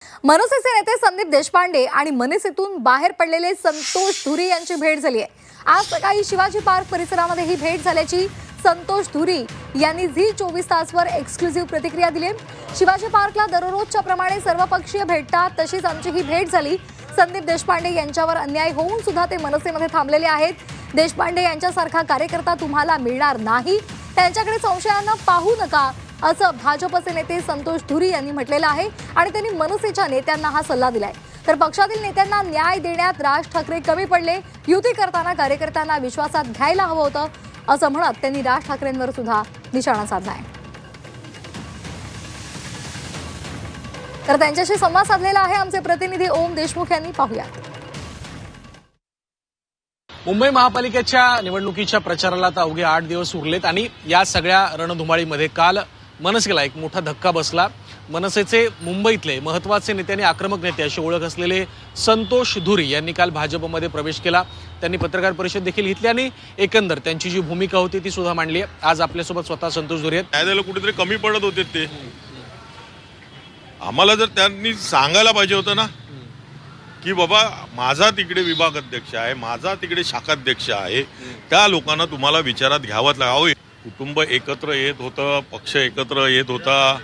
मनसेचे नेते संदीप देशपांडे आणि मनसेतून बाहेर पडलेले संतोष धुरी यांची भेट झाली आहे। आज सकाळी शिवाजी पार्क परिसरामध्ये ही भेट झाल्याची संतोष धुरी यांनी झी24 तासवर एक्सक्लुझिव्ह प्रतिक्रिया दिली। शिवाजी पार्कला दररोजच्या प्रमाणे सर्वपक्षीय भेटतात, तशीच आमची ही भेट झाली। संदीप देशपांडे यांच्यावर अन्याय होऊन सुद्धा ते मनसेमध्ये थांबलेले आहेत। देशपांडे यांच्यासारखा कार्यकर्ता तुम्हाला मिळणार नाही, त्यांच्याकडे संशयानं पाहू नका, असं भाजपचे नेते संतोष धुरी यांनी म्हटलेलं आहे। आणि त्यांनी मनसेच्या नेत्यांना हा सल्ला दिलाय। तर पक्षातील नेत्यांना न्याय देण्यात राज ठाकरे कमी पडले, युती करताना कार्यकर्त्यांना विश्वासात घ्यायला हवं होतं, असं म्हणत त्यांनी राज ठाकरेंवर सुद्धा निशाणा साधलाय। तर त्यांच्याशी संवाद साधलेला आहे आमचे प्रतिनिधी ओम देशमुख यांनी, पाहूयात। मुंबई महापालिकेच्या निवडणुकीच्या प्रचाराला आता अवघे 8 दिवस उरलेत आणि या सगळ्या रणधुमाळीमध्ये काल मनसेला एक मोठा धक्का बसला। मनसेचे मुंबईतले महत्त्वाचे नेते आणि आक्रमक नेते अशी ओळख असलेले संतोष धुरी यांनी काल भाजपमध्ये प्रवेश केला। त्यांनी पत्रकार परिषद देखील घेतली आणि एकंदर त्यांची जी भूमिका होती ती सुद्धा मांडली आहे। आज आपल्यासोबत स्वतः संतोष धुरी आहेत। कायद्याला कुठेतरी कमी पडत होते ते, आम्हाला जर त्यांनी सांगायला पाहिजे होतं ना की बाबा माझा तिकडे विभाग अध्यक्ष आहे, माझा तिकडे शाखाध्यक्ष आहे, त्या लोकांना तुम्हाला विचारात घ्यावंच लागावं। कुटुंब एकत्र येत होतं, पक्ष एकत्र येत होता,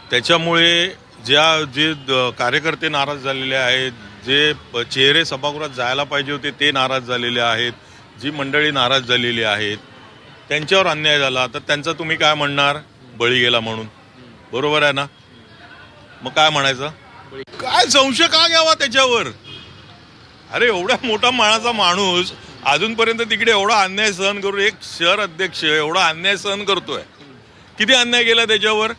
त्याच्यामुळे जे कार्यकर्ते नाराज झालेले आहेत, जे चेहरे सभागृहात जायला पाहिजे होते ते नाराज झालेले आहेत, जी मंडळी नाराज झालेली आहेत, त्यांच्यावर अन्याय झाला तर त्यांचा तुम्ही काय म्हणणार? बळी गेला म्हणून, बरोबर आहे ना? मग काय म्हणायचं? काय संशय का घ्यावा त्याच्यावर? अरे एवढा मोठा मानाचा माणूस अजूनपर्यंत तिकडे एवढा अन्याय सहन करून, एक शहर अध्यक्ष एवढा अन्याय सहन करतोय, किती अन्याय केला त्याच्यावर?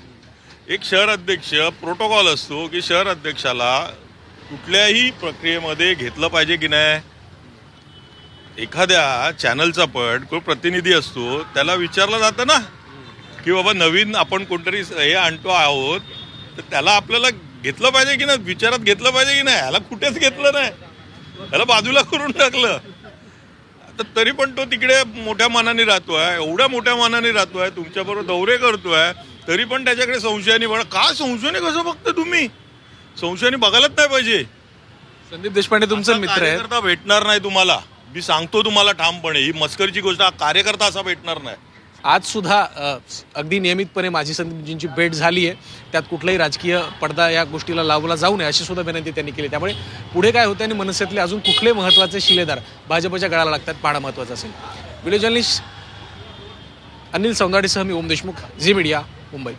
एक शहर अध्यक्ष, प्रोटोकॉल असतो की शहर अध्यक्षाला कुठल्याही प्रक्रियेमध्ये घेतलं पाहिजे की नाही? एखाद्या चॅनलचा पण कोण प्रतिनिधी असतो, त्याला विचारलं जातं ना की बाबा नवीन आपण कोणतरी हे आणतो आहोत, तर त्याला आपल्याला घेतलं पाहिजे की नाही, विचारात घेतलं पाहिजे की नाही? ह्याला कुठेच घेतलं नाही, त्याला बाजूला करून टाकलं। तर तरी पण तो तिकडे मोठ्या मानाने राहतोय, एवढ्या मोठ्या मानाने राहतोय, तुमच्याबरोबर दौरे करतोय, तरी पण त्याच्याकडे संशयाने बघा। का संशयाने कसं बघता तुम्ही? संशयाने बघायलाच नाही पाहिजे। संदीप देशपांडे तुमचा मित्र आहे, कार्यकर्ता भेटणार नाही तुम्हाला, मी सांगतो तुम्हाला ठामपणे, ही मस्करीची गोष्ट, कार्यकर्ता असा भेटणार नाही। आज सुद्धा अगदी नियमितपणे माझी संदीपजींची भेट झाली आहे, त्यात कुठलाही राजकीय पडदा या गोष्टीला लावला जाऊ नये अशी सुद्धा विनंती त्यांनी केली। त्यामुळे पुढे काय होतं आणि मनसेतले अजून कुठले महत्त्वाचे शिलेदार भाजपच्या गळाला लागतात पाहणं महत्त्वाचं असेल। व्हिडिओ जर्नलिस्ट अनिल सौंदाडेसह मी ओम देशमुख, झी मीडिया, मुंबई।